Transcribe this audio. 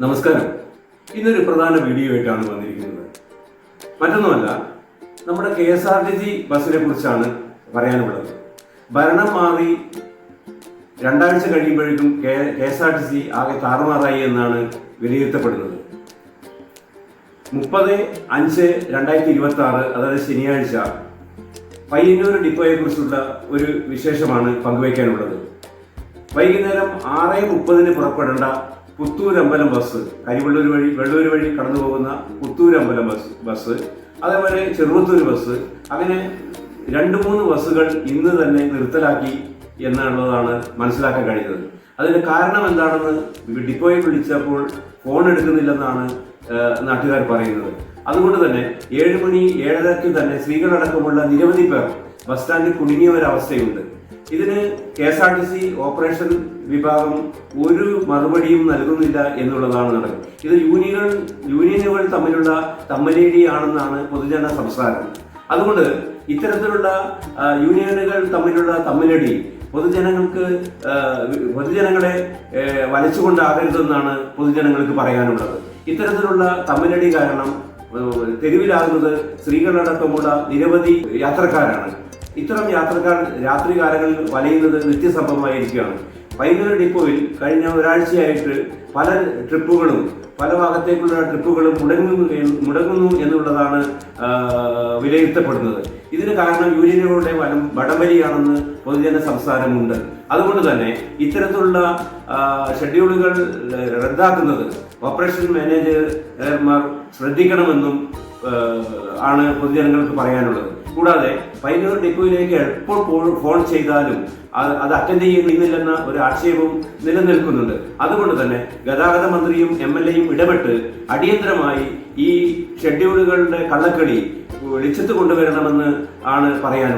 നമസ്കാരം. ഇന്നൊരു പ്രധാന വീഡിയോ ആയിട്ടാണ് വന്നിരിക്കുന്നത്. മറ്റൊന്നുമല്ല, നമ്മുടെ KSRTC ബസ്സിനെ കുറിച്ചാണ് പറയാനുള്ളത്. ഭരണം മാറി 2 ആഴ്ച കഴിയുമ്പോഴേക്കും KSRTC ആകെ താറുമാറായി എന്നാണ് വിലയിരുത്തപ്പെടുന്നത്. 30/5/2026 അതായത് ശനിയാഴ്ച പയ്യന്നൂർ ഡിപ്പോയെ കുറിച്ചുള്ള ഒരു വിശേഷമാണ് പങ്കുവയ്ക്കാനുള്ളത്. വൈകുന്നേരം 6:30 പുറപ്പെടേണ്ട പുത്തൂരമ്പലം ബസ്, വെള്ളൂർ വഴി കടന്നു പോകുന്ന പുത്തൂരമ്പലം ബസ്, അതേപോലെ ചെറുവത്തൂർ ബസ്, അങ്ങനെ 2-3 ബസ്സുകൾ ഇന്ന് തന്നെ നിർത്തലാക്കി എന്നുള്ളതാണ് മനസ്സിലാക്കാൻ കഴിയുന്നത്. അതിന് കാരണം എന്താണെന്ന് ഡിപ്പോയിൽ വിളിച്ചപ്പോൾ ഫോൺ എടുക്കുന്നില്ലെന്നാണ് നാട്ടുകാർ പറയുന്നത്. അതുകൊണ്ട് തന്നെ 7 മണി 7:30 തന്നെ സ്ത്രീകളടക്കമുള്ള നിരവധി പേർ ബസ് സ്റ്റാൻഡിൽ കുടുങ്ങിയ ഒരവസ്ഥയുണ്ട്. ഇതിന് KSRTC ഓപ്പറേഷൻ വിഭാഗം ഒരു മറുപടിയും നൽകുന്നില്ല എന്നുള്ളതാണ് നടക്കുന്നത്. ഇത് യൂണിയനുകൾ തമ്മിലുള്ള തമ്മലേടിയാണെന്നാണ് പൊതുജന സംസാരം. അതുകൊണ്ട് ഇത്തരത്തിലുള്ള യൂണിയനുകൾ തമ്മിലുള്ള തമ്മിലടി പൊതുജനങ്ങളെ വലച്ചുകൊണ്ടാകരുതെന്നാണ് പൊതുജനങ്ങൾക്ക് പറയാനുള്ളത്. ഇത്തരത്തിലുള്ള തമ്മിലടി കാരണം തെരുവിലാകുന്നത് സ്ത്രീകളടക്കമുള്ള നിരവധി യാത്രക്കാരാണ്. ഇത്തരം യാത്രക്കാർ രാത്രികാലങ്ങളിൽ വലയുന്നത് നിത്യസംഭവമായിരിക്കുകയാണ്. പയ്യന്നൂർ ഡിപ്പോയിൽ കഴിഞ്ഞ ഒരാഴ്ചയായിട്ട് പല ഭാഗത്തേക്കുള്ള ട്രിപ്പുകളും മുടങ്ങുന്നു എന്നുള്ളതാണ് വിലയിരുത്തപ്പെടുന്നത്. ഇതിന് കാരണം യൂണിയനുകളുടെ വടംവലിയാണെന്ന് പൊതുജന സംസാരമുണ്ട്. അതുകൊണ്ട് തന്നെ ഇത്തരത്തിലുള്ള ഷെഡ്യൂളുകൾ റദ്ദാക്കുന്നത് ഓപ്പറേഷൻ മാനേജർമാർ ശ്രദ്ധിക്കണമെന്നും ആണ് പൊതുജനങ്ങൾക്ക് പറയാനുള്ളത്. കൂടാതെ പയ്യന്നൂർ ഡിപ്പോയിലേക്ക് എപ്പോൾ ഫോൺ ചെയ്താലും അത് അറ്റൻഡ് ചെയ്യുന്നില്ലെന്ന ഒരു ആക്ഷേപവും നിലനിൽക്കുന്നുണ്ട്. അതുകൊണ്ട് തന്നെ ഗതാഗത മന്ത്രിയും MLAയും ഇടപെട്ട് അടിയന്തരമായി ഈ ഷെഡ്യൂളുകളുടെ കള്ളക്കളി വെളിച്ചത്ത് കൊണ്ടുവരണമെന്ന് ആണ് പറയാനുള്ളത്.